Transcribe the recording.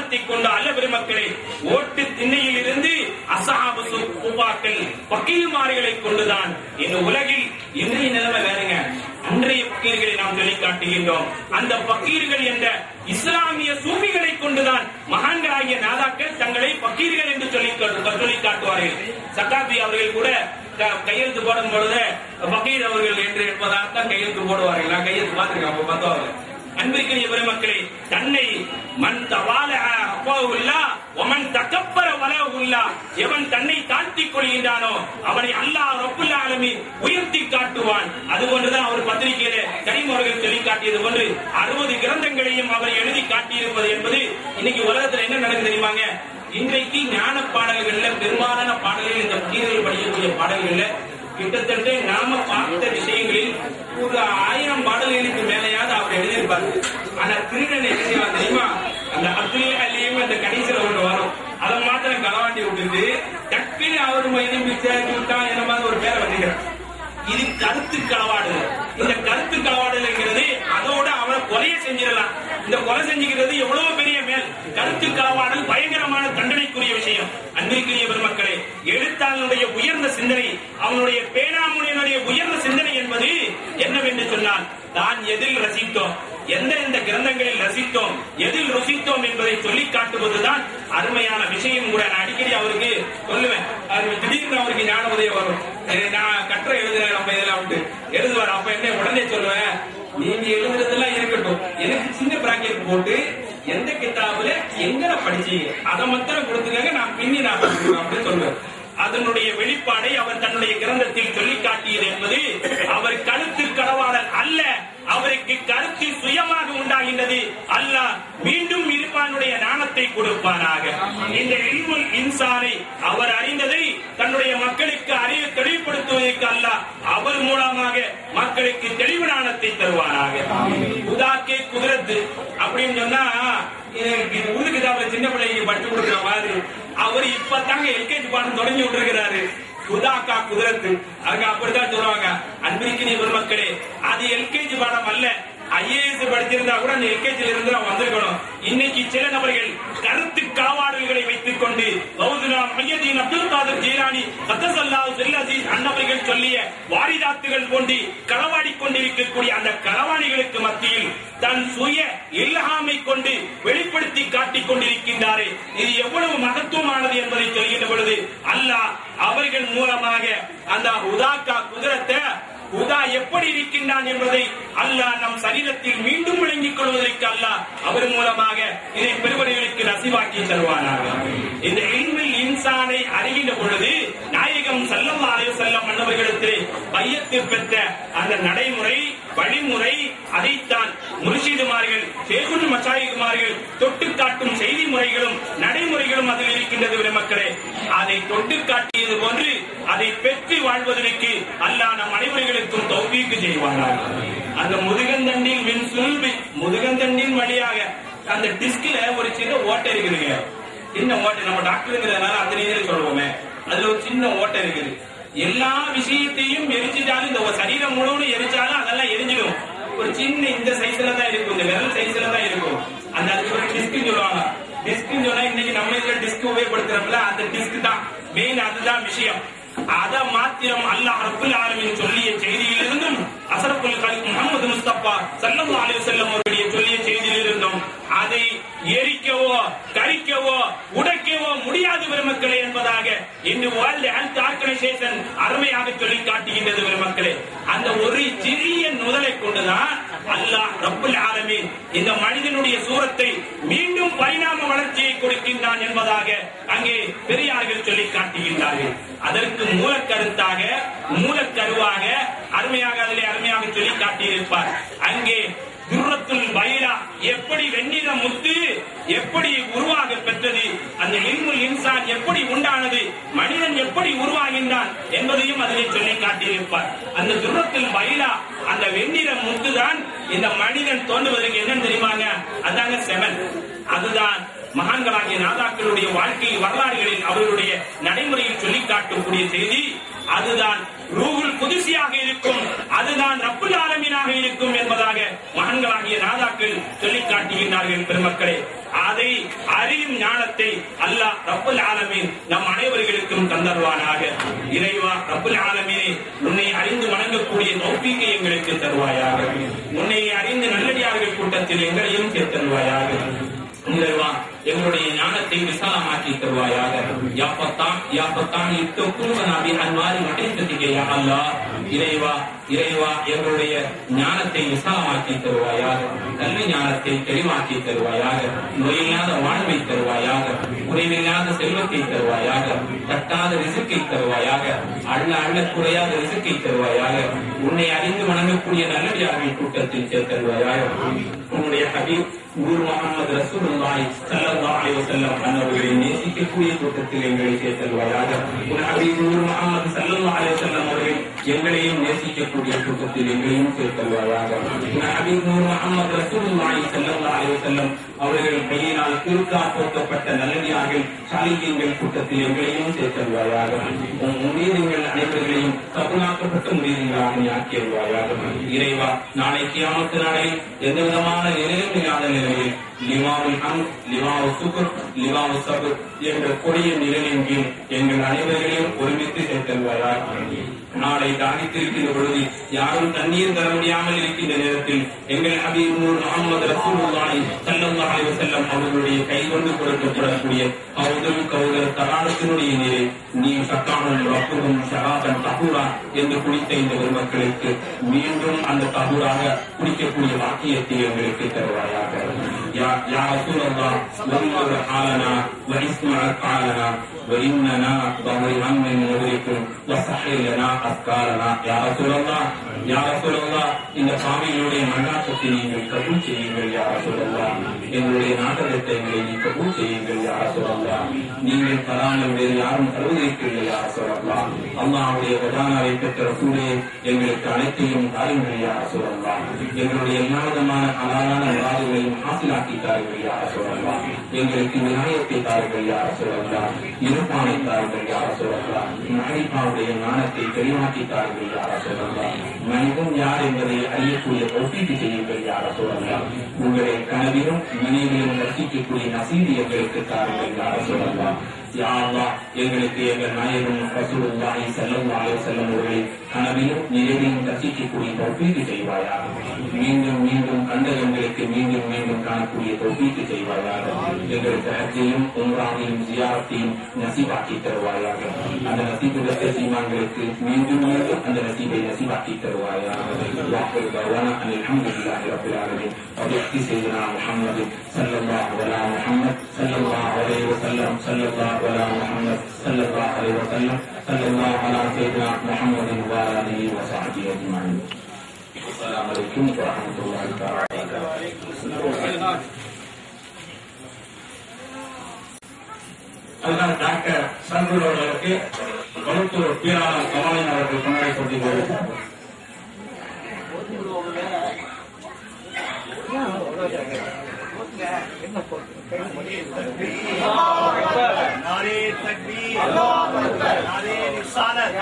காரணத்தை கொண்டு அல்ல பெருமக்களே, ஓட்டு திண்ணையில் இருந்து அஸ்ஹாபு சுஃபாக்கள் பக்கீர்மார்களை கொண்டுதான் இந்த உலகில் இன்றைய நிலைமை வேறுங்க. அன்றைய பக்கீர்களை நாம் சொல்லி காட்டுகின்றோம். அந்த பக்கீர்கள் என்ற இஸ்லாமிய சூஃபிகளை கொண்டுதான் மகான்களாகிய நாதாக்கள் தங்களை பக்கீர்கள் என்று சொல்லி காட்டுவார்கள். சக்காபி அவர்கள் கூட கையெழுத்து போடும் பொழுது பக்கீர் அவர்கள் என்று என்பதாகத்தான் கையெழுத்து போடுவார்கள். நான் கையெழுத்து பார்த்திருக்கேன். பார்த்தவர்கள் அன்பிற்குரிய பெருமக்களே, தன்னை மன் தவாலஅ அஃபவுல்லா வமன் தகப்பர வலவுல்லா, எவன் தன்னை தாழ்த்திக் கொள்கின்றானோ அவனை அல்லாஹ் ரப்புல் ஆலமீன் உயர்த்தி காட்டுவான். அதுபோன்றுதான் அவர் பத்திரிகையில கரீம் அவர்கள் சொல்லி காட்டியது போன்று 60 கிரந்தங்களையும் அவர் எழுதி காட்டியிருப்பது என்பது இன்னைக்கு உலகத்தில் என்ன நடக்குது தெரியுமாங்க? இன்றைக்கு ஞான பாடல்கள்ல பெரும்பாலான பாடல்கள், இந்த பக்கீர்கள் படிக்கக்கூடிய பாடல்கள்ல கிட்டத்தட்ட நாம பார்த்த விஷயங்களில் ஒரு 1000 பாடல்களுக்கு மேலேயாவது அவர் எழுதியிருப்பார். ஆனா திருடன் என்ன செய்வான் தெரியுமா? அந்த அப்துல் அலியும் அந்த கடைசியில் ஒன்று வரும், அதை மாத்திரம் களவாண்டி விட்டுட்டு டக்குன்னு அவர் சேர்த்து விட்டா என்ன மாதிரி ஒரு பேரை வச்சுக்கிறார். இது கருத்து களவாடுது. இந்த கருத்து களவாடுங்கிறது அதோட அவனை கொலையை செஞ்சிடலாம். இந்த கொலை செஞ்சுக்கிறது எவ்வளவு பெரிய மேல். கருத்து களவாடல் பயங்கரமான தண்டனைக்குரிய விஷயம். அன்பிற்குரிய பெருமக்களே, எழுத்தாளனுடைய உயர்ந்த சிந்தனை, அவனுடைய பேனாமுனையினுடைய உயர்ந்த சிந்தனை என்பது என்னவென்று சொன்னால், தான் எதில் ரசித்தோம், எந்தெந்த கிரந்தங்களில் ரசித்தோம், எதில் ருசித்தோம் என்பதை சொல்லி காட்டுவதுதான் அருமையான விஷயம் கூட. நான் அடிக்கடி அவருக்கு சொல்லுவேன், திடீர்னு அவருக்கு ஞான உதயம் வரும். நான் கட்டுரை எழுதுறேன், நம்ம இதெல்லாம் விட்டு எழுதுவார். அப்ப என்ன உடனே சொல்லுவேன், நீங்க எழுதுறதெல்லாம் இருக்கட்டும், எனக்கு சின்ன பிராக்கெட் போட்டு எந்த கிதாபுல எங்க படிச்சீங்க அதை மாத்திரம் கொடுத்துக்காங்க, நான் பின்னி நான் படிச்சுக்கிறேன் அப்படின்னு சொல்லுவேன். அதனுடைய வெளிப்பாடை அவர் தன்னுடைய கிரந்தத்தில் சொல்லி காட்டியது என்பது அவர் கருத்து களவாடல் அல்ல, அவருக்கு கருத்து சுயமாக உண்டாகின்றது. அல்லாஹ் மீண்டும் இருப்பானுடைய ஞானத்தை கொடுப்பானாக. இந்த இல்முல் இன்சானை அவர் அறிந்ததை தன்னுடைய மக்களுக்கு அறிவு தெளிவுபடுத்துவதற்கு அல்லாஹ் அவர் மூலமாக மக்களுக்கு தெளிவு ஞானத்தை தருவானாக. உதாக்கே குதிரத்து அப்படின்னு சொன்னா உருது கிதாபுல சின்ன பிள்ளைக்கு படிச்சு கொடுக்கிற மாதிரி அவர் இப்பதாங்க எல்கேஜி பாடம் தொடங்கி விட்டுருக்கிறாரு. குதாக்கா குதிரத்து அங்க அப்படித்தான் சொல்லுவாங்க. அன்பிற்கினிய பெருமக்களே, அது எல்கேஜி பாடம் அல்ல. ஐஏஎஸ் படிச்சிருந்தா கூட அந்த எல்கேஜில இருந்து வந்திருக்கணும். இன்னைக்கு சில நபர்கள் கருத்து களவாடல்களை வைத்துக் கொண்டு அப்துல் காதர் ஜீலானி அன்னவர்கள் சொல்லிய வாரிதாத்துகள் போன்று களவாடி கொண்டிருக்கக்கூடிய அந்த களவாணிகளுக்கு மத்தியில் தன் சுய இல்ஹாமை கொண்டு வெளிப்படுத்தி காட்டிக் கொண்டிருக்கின்றாரே, இது எவ்வளவு மகத்துவமானது என்பதை சொல்கின்ற பொழுது அல்லாஹ் அவர்கள் மூலமாக அந்த உதாக்கா குதிரத்தை உதா எப்படி இருக்கின்றான் என்பதை அல்லாஹ் நம் சரீரத்தில் மீண்டும் விளங்கிக் கொள்வதற்கு அல்லாஹ் அவர் மூலமாக இதை பெருவர்களுக்கு நசிவாக்கி தருவானாக. இந்த இல்முல் இன்சானை அறிகின்ற பொழுது நாயகம் ஸல்லல்லாஹு அலைஹி வஸல்லம் அன்னவர்களிடத்தில் பையத்து பெற்ற அந்த நடைமுறை வழிமுறை, அதைத்தான் முர்ஷிதுமார்கள் ஷேகுல் மஷாயிகுமார்கள் தொட்டு காட்டும் செய்தி முறைகளும் நடைமுறைகளும் அதில் இருக்கின்றது. மக்களே, அதை தொட்டு காட்டியது போன்று அதை பெற்று வாழ்வதற்கு அல்லாஹ் நம் அனைவர்களுக்கும் தௌஃபீக் செய்வானாக. அந்த முதுகந்தண்டின் மின் சுல்பி, முதுகந்தண்டின் வழியாக அந்த டிஸ்க்ல ஒரு சின்ன ஓட்டை இருக்குதுங்க. சின்ன ஓட்டை, நம்ம டாக்டருங்கிறதுனால அந்த நேரம் சொல்லுவோமே, அதுல ஒரு சின்ன ஓட்டை இருக்குது. எல்லா விஷயத்தையும் எரிச்சிட்டாலும், இந்த சரீரம் முழுவதும் எரிச்சாலும் அதெல்லாம் எரிஞ்சிடும். ஒரு சின்ன இந்த சைஸ்ல தான் இருக்கும், இந்த விரல் சைஸ்ல தான் இருக்கும். அந்த அதுக்கு டிஸ்க் சொல்லுவாங்க. டிஸ்க் சொன்னா இன்னைக்கு நம்ம இதுல டிஸ்க் உபயோகப்படுத்துறோம்ல, அந்த டிஸ்க் தான் மெயின், அதுதான் விஷயம். அதை மாத்திரம் அல்லாஹ் ரப்புல் ஆலமீன் சொல்லிய செய்தியிலிருந்தும் அஸ்ரஃபுல் கல்க் முஹம்மது முஸ்தபா ஸல்லல்லாஹு அலைஹி வஸல்லம் அவருடைய சொல்லிய செய்தியிலிருந்தும் அதை எரிக்கவோ கரிக்கவோ உடைக்கவோ முடியாது பெருமக்களே என்பதாக இன்று வேர்ல்ட் ஹெல்த் ஆர்கனைசேஷன் அருமையாக சொல்லி காட்டுகின்றது பெருமக்களே. அந்த ஒரு சிறிய நுதலை கொண்டுதான் அல்லாஹ் ரப்புல் ஆலமீன் இந்த மனிதனுடைய சூரத்தை மீண்டும் பரிணாம வளர்ச்சியை கொடுக்கின்றான் என்பதாக அங்கே பெரியார்கள் சொல்லி காட்டுகின்றார்கள். அதற்கு மூலக்கருத்தாக மூலக்கருவாக அருமையாக அதிலே அருமையாக சொல்லி காட்டியிருப்பார். அங்கே துர்ரத்துல் பைலா எப்படி வெண்ணிற முத்து எப்படி உருவாக பெற்றது, அந்த இல்முல் இன்சான் எப்படி உண்டானது, மனிதன் எப்படி உருவாகின்றான் என்பதையும் அதிலே சொல்லி காட்டியிருப்பார். அந்த துர்ரத்துல் பைலா, அந்த வெண்ணிற முத்துதான் இந்த மனிதன் தோன்றுவதற்கு என்னன்னு தெரியுமாங்க? அதாங்க செவன். அதுதான் மகான்களாகிய நாதாக்களுடைய வாழ்க்கை வரலாறுகளில் அவர்களுடைய நடைமுறையில் சொல்லி காட்டக்கூடிய செய்தி. அதுதான் ரூஹுல் குதுசியாக இருக்கும், அதுதான் ரப்புல் ஆலமீனாக இருக்கும் என்பதாக மகான்களாகிய நாதாக்கள் சொல்லி காட்டி காட்டுகின்றார்கள் பெருமக்களே. அதை அறியும் ஞானத்தை அல்லாஹ் ரப்புல் ஆலமீன் நம் அனைவர்களுக்கும் தந்தருவானாக. இறைவா ரப்புல் ஆலமீனே, உன்னை அறிந்து வணங்கக்கூடிய தௌஃபீக்கை எங்களுக்கு தருவாயாக. உன்னை அறிந்து நல்லடியார்கள் கூட்டத்தில் எங்களையும் சேர்த்தருவாயாக. இறைவா எங்களுடைய ஞானத்தை விசாலமாக்கி தருவாயாக. யாப்பத்தான் இத்தொக்குவனாபி அன்மாரி மடைந்ததிகை அல்லாஹ். இறைவா எங்களுடைய ஞானத்தை விசாலமாக்கி தருவாயாக. கல்வி ஞானத்தை தெளிவாக்கி தருவாயாக. நோயில்லாத வாழ்வை தருவாயாக. குறைவில்லாத செல்வத்தை தருவாயாக. தட்டாத ரிசுக்கை தருவாயாக. அள்ள குறையாத ரிசுக்கை தருவாயாக. உன்னை அறிந்து வணங்கக்கூடிய நல்லடியார்கள் கூட்டத்தில் சேர்த்தருவாயாக. உன்னுடைய ஹபீப் நூர் முஹம்மது ரசூலுல்லாஹி ஸல்லல்லாஹு அலைஹி வஸல்லம் அவர்களை நேசிக்கக்கூடிய கூட்டத்தில் எங்களை சேர்த்தருவாயாக. உன் ஹபீப் நூர் முஹம்மது ஸல்லல்லாஹு அலைஹி வஸல்லம் அவர்கள் எங்களையும் நேசிக்கக்கூடிய கூட்டத்தில் எங்களையும் சேர்த்தருவாயாக. உன் ஹபீப் நூர் முஹம்மது ரசூலுல்லாஹி ஸல்லல்லாஹு அலைஹி வஸல்லம் அவர்கள் கையினால் திருக்கா போர்த்தப்பட்ட நல்லடியார்கள் சாலிஹீன்கள் கூட்டத்தில் எங்களையும் சேர்த்தருவாயாக. முரீதுகள் அனைவர்களையும் கபூலாக்கப்பட்ட முரீதுகளாக ஆக்கியருவாயாக. இறைவா நாளை கியாமத் நாளில் எந்த விதமான நிலையும் இல்லாத நிலையில் லிவாவுல் ஹம்த், லிவாவுல் சுக்ர், லிவாவுல் சப்ர் என்ற கொடிய நிலையின் கீழ் எங்கள் அனைவர்களையும் ஒருமித்து சேர்த்தருவாயாக. நாளை தாகித்திருக்கின்ற பொழுது யாரும் தண்ணீர் தர முடியாமல் இருக்கின்ற நேரத்தில் எங்கள் ஹபீப் நூர் முஹம்மது ரசூலுல்லாஹி ஸல்லல்லாஹு அலைஹி வஸல்லம் அவர்களுடைய கை கொண்டு கொடுக்கப்படக்கூடிய கௌதல் தராளத்தினுடைய நீரை நீ சத்தானும் ரப்புகும் ஷராபன் தஹூரா என்று குடித்த இந்த பெருமக்களுக்கு மீண்டும் அந்த தஹூராக குடிக்கக்கூடிய வாக்கியத்தை எங்களுக்கு தருவாயாக. யா ரசூலல்லாஹ் வன்வர் ஹாலனா வஇஸ்மா காலனா وإننا ضمن هم نوركم وصحي لنا أفكارنا يا رسول الله இந்த சாமிகளுடைய மன்னாட்டத்தை நீங்கள் கபூல் செய்யுங்கள் யா ரசூலல்லாஹ். எங்களுடைய நாட்டத்தை எங்களை கபூல் செய்யுங்கள் யா ரசூலல்லாஹ். நீங்கள் தராமல் வேறு யாரும் தருவதற்கில்லை யா ரசூலல்லாஹ். அல்லாஹ்வுடைய கஜானாவை பெற்ற ரசூலே எங்களுக்கு அனைத்தையும் தாருங்கள் யா ரசூலல்லாஹ். எங்களுடைய எல்லா விதமான ஹலாலான முராதுகளையும் ஹாசிலாக்கி தாருங்கள் யா ரசூலல்லாஹ். எங்களுக்கு விநாயகத்தை தாருங்கள் யா ரசூலல்லாஹ். இருப்பானை தாருங்கள் யா ரசூலல்லாஹ். மஹரிஃபாவுடைய ஞானத்தை தெளிவாக்கி தாருங்கள் யா ரசூலல்லாஹ். மனிதன் யார் என்பதை அறியக்கூடிய தௌஃபீக் செய்யுங்கள் யா ரசூலல்லாஹ். உங்களை கனவிலும் நினைவிலும் ரசிக்கக்கூடிய நசீபை எங்களுக்கு தாருங்கள் யா ரசூலல்லாஹ். யா அல்லாஹ் எங்களுக்கு எங்கள் நாயகம் ரசூலுல்லாஹி ஸல்லல்லாஹு அலைஹி வஸல்லம் அவர்களை கனவிலும் நினைவிலும் ரசிக்கக்கூடிய தௌஃபீக் செய்வாயாக. மீண்டும் மீண்டும் கண்ட எங்களுக்கு மீண்டும் மீண்டும் காணக்கூடிய தௌஃபீக் செய்வாயாக. எங்களுக்கு ஹஜ்ஜையும் உம்ராவையும் ஜியாரத்தையும் நசீபாக்கி தருவாயாக. அந்த நசீபு பெற்ற சீமான்களுக்கு மீண்டும் மீண்டும் அந்த நசீபை நசீபாக்கி தருவாயாக. வாக்குறு தவானா அல்ஹம்துலில்லாஹி ரப்பில் ஆலமீன். வபிஹி சையதுனா முஹம்மது ஸல்லல்லாஹு அலா முஹம்மத் ஸல்லல்லாஹு அலைஹி வஸல்லம் ஸல்லல்லாஹு அலா முஹம்மத் ஸல்லல்லாஹு அலைஹி வஸல்லம் ஸல்லல்லாஹு அலா சையதுனா முஹம்மதின் வ ஆலிஹி வ ஸஹ்பிஹி அஜ்மஈன். அஸ்ஸலாமு அலைக்கும் வ ரஹ்மத்துல்லாஹி தஆலா வ பரகாத்துஹு. அதனால் டாக்டர் சந்தூர் அவர்களுக்கு மருத்துவர் பீராளர் கமலன் அவர்கள் கொண்டாடி கொண்டிருக்கிறார். नारे तकबीर, नारे रिसालत,